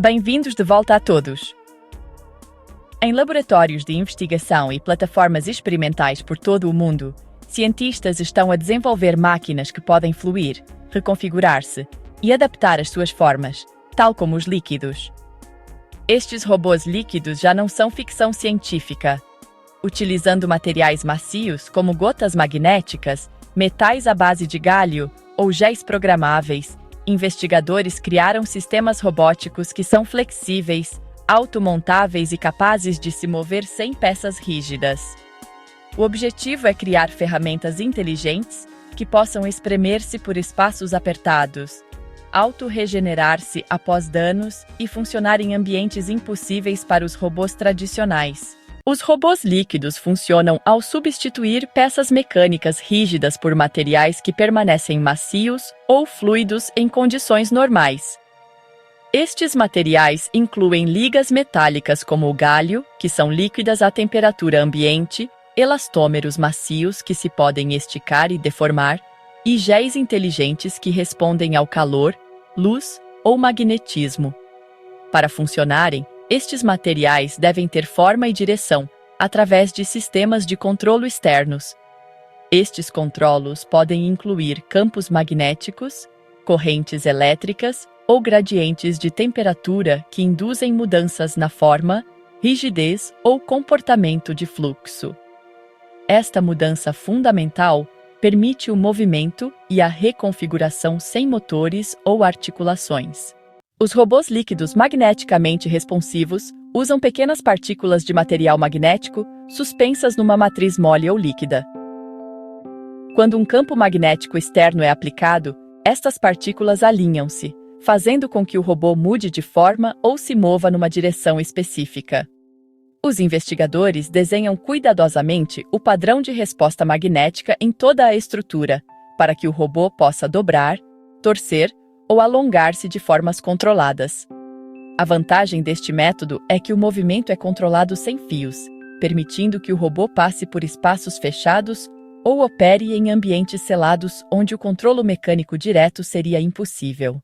Bem-vindos de volta a todos! Em laboratórios de investigação e plataformas experimentais por todo o mundo, cientistas estão a desenvolver máquinas que podem fluir, reconfigurar-se e adaptar as suas formas, tal como os líquidos. Estes robôs líquidos já não são ficção científica. Utilizando materiais macios como gotas magnéticas, metais à base de galho ou géis programáveis, investigadores criaram sistemas robóticos que são flexíveis, automontáveis e capazes de se mover sem peças rígidas. O objetivo é criar ferramentas inteligentes que possam espremer-se por espaços apertados, autorregenerar-se após danos e funcionar em ambientes impossíveis para os robôs tradicionais. Os robôs líquidos funcionam ao substituir peças mecânicas rígidas por materiais que permanecem macios ou fluidos em condições normais. Estes materiais incluem ligas metálicas como o galho, que são líquidas à temperatura ambiente, elastômeros macios que se podem esticar e deformar, e géis inteligentes que respondem ao calor, luz ou magnetismo. Para funcionarem, estes materiais devem ter forma e direção, através de sistemas de controlo externos. Estes controlos podem incluir campos magnéticos, correntes elétricas ou gradientes de temperatura que induzem mudanças na forma, rigidez ou comportamento de fluxo. Esta mudança fundamental permite o movimento e a reconfiguração sem motores ou articulações. Os robôs líquidos magneticamente responsivos usam pequenas partículas de material magnético suspensas numa matriz mole ou líquida. Quando um campo magnético externo é aplicado, estas partículas alinham-se, fazendo com que o robô mude de forma ou se mova numa direção específica. Os investigadores desenham cuidadosamente o padrão de resposta magnética em toda a estrutura, para que o robô possa dobrar, torcer ou alongar-se de formas controladas. A vantagem deste método é que o movimento é controlado sem fios, permitindo que o robô passe por espaços fechados ou opere em ambientes selados onde o controlo mecânico direto seria impossível.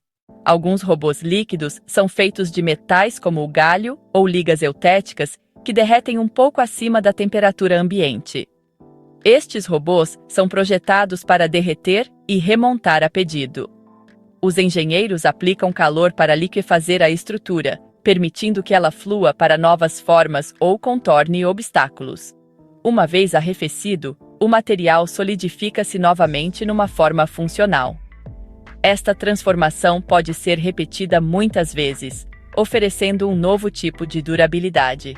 Alguns robôs líquidos são feitos de metais como o galho ou ligas eutéticas que derretem um pouco acima da temperatura ambiente. Estes robôs são projetados para derreter e remontar a pedido. Os engenheiros aplicam calor para liquefazer a estrutura, permitindo que ela flua para novas formas ou contorne obstáculos. Uma vez arrefecido, o material solidifica-se novamente numa forma funcional. Esta transformação pode ser repetida muitas vezes, oferecendo um novo tipo de durabilidade.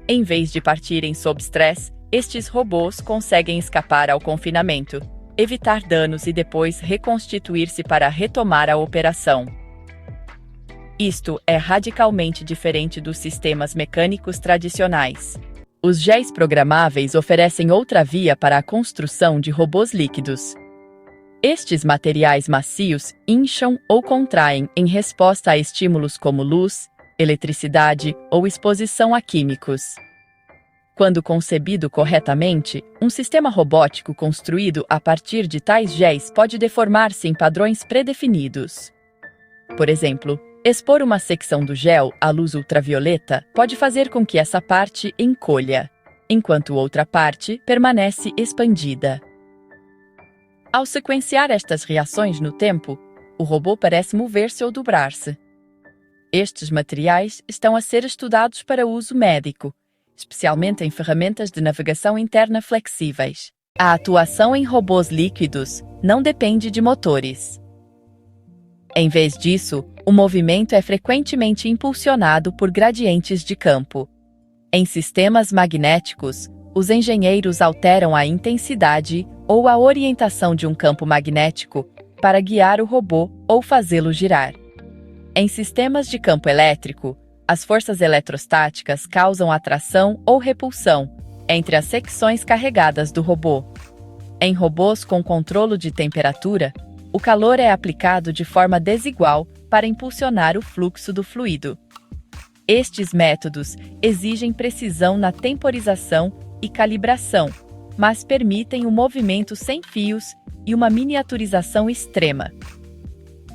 Em vez de partirem sob estresse, estes robôs conseguem escapar ao confinamento, evitar danos e depois reconstituir-se para retomar a operação. Isto é radicalmente diferente dos sistemas mecânicos tradicionais. Os géis programáveis oferecem outra via para a construção de robôs líquidos. Estes materiais macios incham ou contraem em resposta a estímulos como luz, eletricidade ou exposição a químicos. Quando concebido corretamente, um sistema robótico construído a partir de tais géis pode deformar-se em padrões predefinidos. Por exemplo, expor uma secção do gel à luz ultravioleta pode fazer com que essa parte encolha, enquanto outra parte permanece expandida. Ao sequenciar estas reações no tempo, o robô parece mover-se ou dobrar-se. Estes materiais estão a ser estudados para uso médico, especialmente em ferramentas de navegação interna flexíveis. A atuação em robôs líquidos não depende de motores. Em vez disso, o movimento é frequentemente impulsionado por gradientes de campo. Em sistemas magnéticos, os engenheiros alteram a intensidade ou a orientação de um campo magnético para guiar o robô ou fazê-lo girar. Em sistemas de campo elétrico, as forças eletrostáticas causam atração ou repulsão entre as secções carregadas do robô. Em robôs com controlo de temperatura, o calor é aplicado de forma desigual para impulsionar o fluxo do fluido. Estes métodos exigem precisão na temporização e calibração, mas permitem um movimento sem fios e uma miniaturização extrema.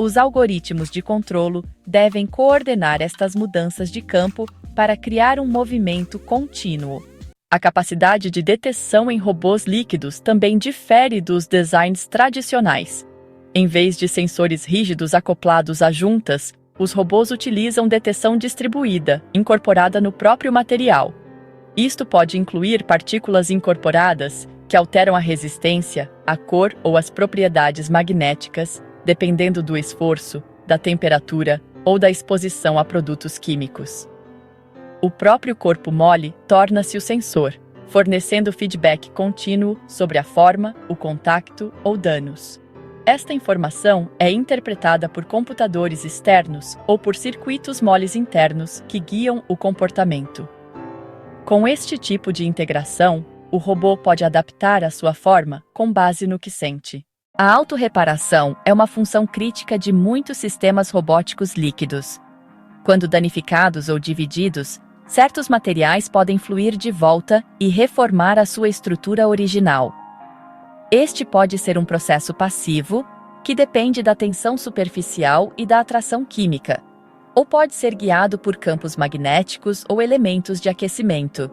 Os algoritmos de controlo devem coordenar estas mudanças de campo para criar um movimento contínuo. A capacidade de detecção em robôs líquidos também difere dos designs tradicionais. Em vez de sensores rígidos acoplados a juntas, os robôs utilizam detecção distribuída, incorporada no próprio material. Isto pode incluir partículas incorporadas que alteram a resistência, a cor ou as propriedades magnéticas, dependendo do esforço, da temperatura ou da exposição a produtos químicos. O próprio corpo mole torna-se o sensor, fornecendo feedback contínuo sobre a forma, o contacto ou danos. Esta informação é interpretada por computadores externos ou por circuitos moles internos que guiam o comportamento. Com este tipo de integração, o robô pode adaptar a sua forma com base no que sente. A autorreparação é uma função crítica de muitos sistemas robóticos líquidos. Quando danificados ou divididos, certos materiais podem fluir de volta e reformar a sua estrutura original. Este pode ser um processo passivo, que depende da tensão superficial e da atração química, ou pode ser guiado por campos magnéticos ou elementos de aquecimento.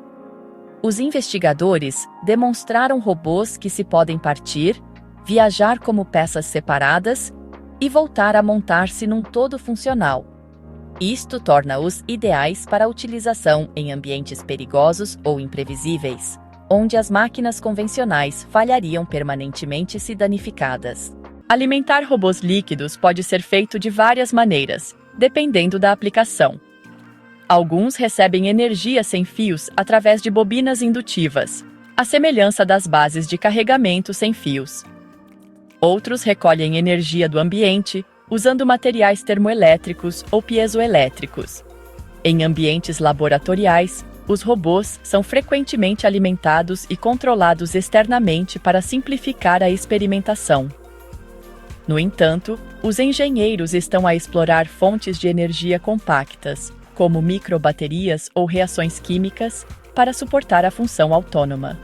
Os investigadores demonstraram robôs que se podem partir, viajar como peças separadas e voltar a montar-se num todo funcional. Isto torna-os ideais para a utilização em ambientes perigosos ou imprevisíveis, onde as máquinas convencionais falhariam permanentemente se danificadas. Alimentar robôs líquidos pode ser feito de várias maneiras, dependendo da aplicação. Alguns recebem energia sem fios através de bobinas indutivas, à semelhança das bases de carregamento sem fios. Outros recolhem energia do ambiente usando materiais termoelétricos ou piezoelétricos. Em ambientes laboratoriais, os robôs são frequentemente alimentados e controlados externamente para simplificar a experimentação. No entanto, os engenheiros estão a explorar fontes de energia compactas, como microbaterias ou reações químicas, para suportar a função autônoma.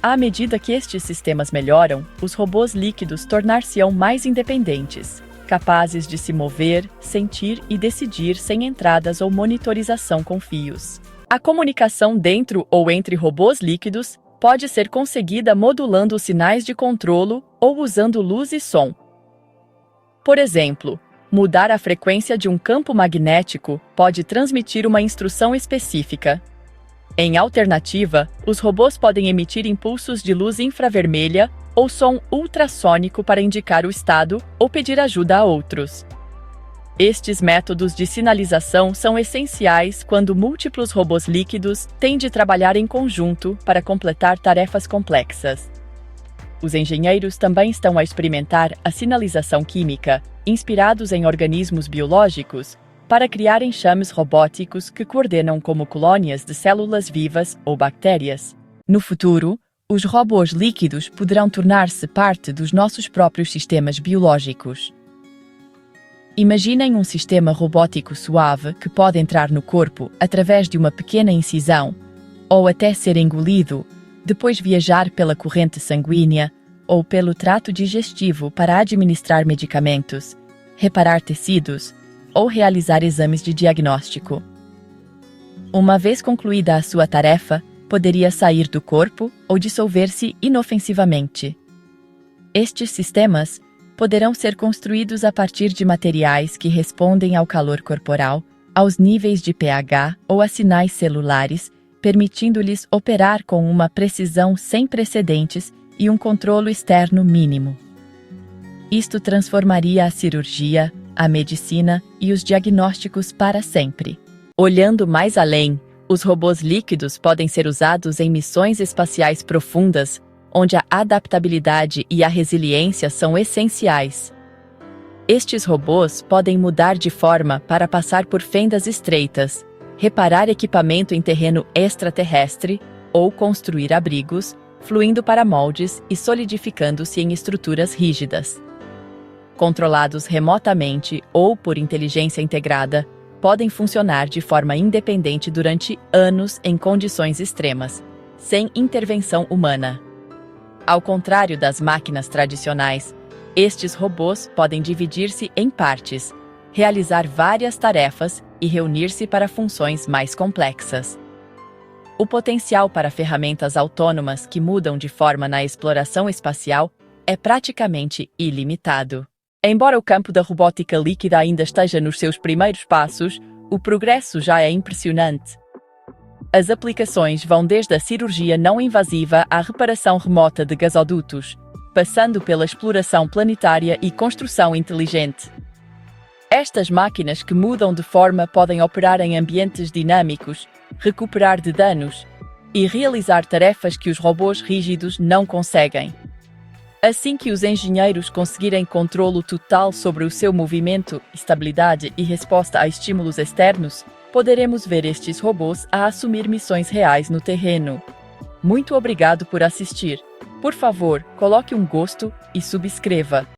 À medida que estes sistemas melhoram, os robôs líquidos tornar-se-ão mais independentes, capazes de se mover, sentir e decidir sem entradas ou monitorização com fios. A comunicação dentro ou entre robôs líquidos pode ser conseguida modulando os sinais de controlo ou usando luz e som. Por exemplo, mudar a frequência de um campo magnético pode transmitir uma instrução específica. Em alternativa, os robôs podem emitir impulsos de luz infravermelha ou som ultrassônico para indicar o estado ou pedir ajuda a outros. Estes métodos de sinalização são essenciais quando múltiplos robôs líquidos têm de trabalhar em conjunto para completar tarefas complexas. Os engenheiros também estão a experimentar a sinalização química, inspirados em organismos biológicos, para criar enxames robóticos que coordenam como colônias de células vivas ou bactérias. No futuro, os robôs líquidos poderão tornar-se parte dos nossos próprios sistemas biológicos. Imaginem um sistema robótico suave que pode entrar no corpo através de uma pequena incisão, ou até ser engolido, depois viajar pela corrente sanguínea ou pelo trato digestivo para administrar medicamentos, reparar tecidos ou realizar exames de diagnóstico. Uma vez concluída a sua tarefa, poderia sair do corpo ou dissolver-se inofensivamente. Estes sistemas poderão ser construídos a partir de materiais que respondem ao calor corporal, aos níveis de pH ou a sinais celulares, permitindo-lhes operar com uma precisão sem precedentes e um controlo externo mínimo. Isto transformaria a cirurgia, a medicina e os diagnósticos para sempre. Olhando mais além, os robôs líquidos podem ser usados em missões espaciais profundas, onde a adaptabilidade e a resiliência são essenciais. Estes robôs podem mudar de forma para passar por fendas estreitas, reparar equipamento em terreno extraterrestre ou construir abrigos, fluindo para moldes e solidificando-se em estruturas rígidas. Controlados remotamente ou por inteligência integrada, podem funcionar de forma independente durante anos em condições extremas, sem intervenção humana. Ao contrário das máquinas tradicionais, Estes robôs podem dividir-se em partes, realizar várias tarefas e reunir-se para funções mais complexas. O potencial para ferramentas autônomas que mudam de forma na exploração espacial é praticamente ilimitado. Embora o campo da robótica líquida ainda esteja nos seus primeiros passos, o progresso já é impressionante. As aplicações vão desde a cirurgia não invasiva à reparação remota de gasodutos, passando pela exploração planetária e construção inteligente. Estas máquinas que mudam de forma podem operar em ambientes dinâmicos, recuperar de danos e realizar tarefas que os robôs rígidos não conseguem. Assim que os engenheiros conseguirem controlo total sobre o seu movimento, estabilidade e resposta a estímulos externos, poderemos ver estes robôs a assumir missões reais no terreno. Muito obrigado por assistir. Por favor, coloque um gosto e subscreva.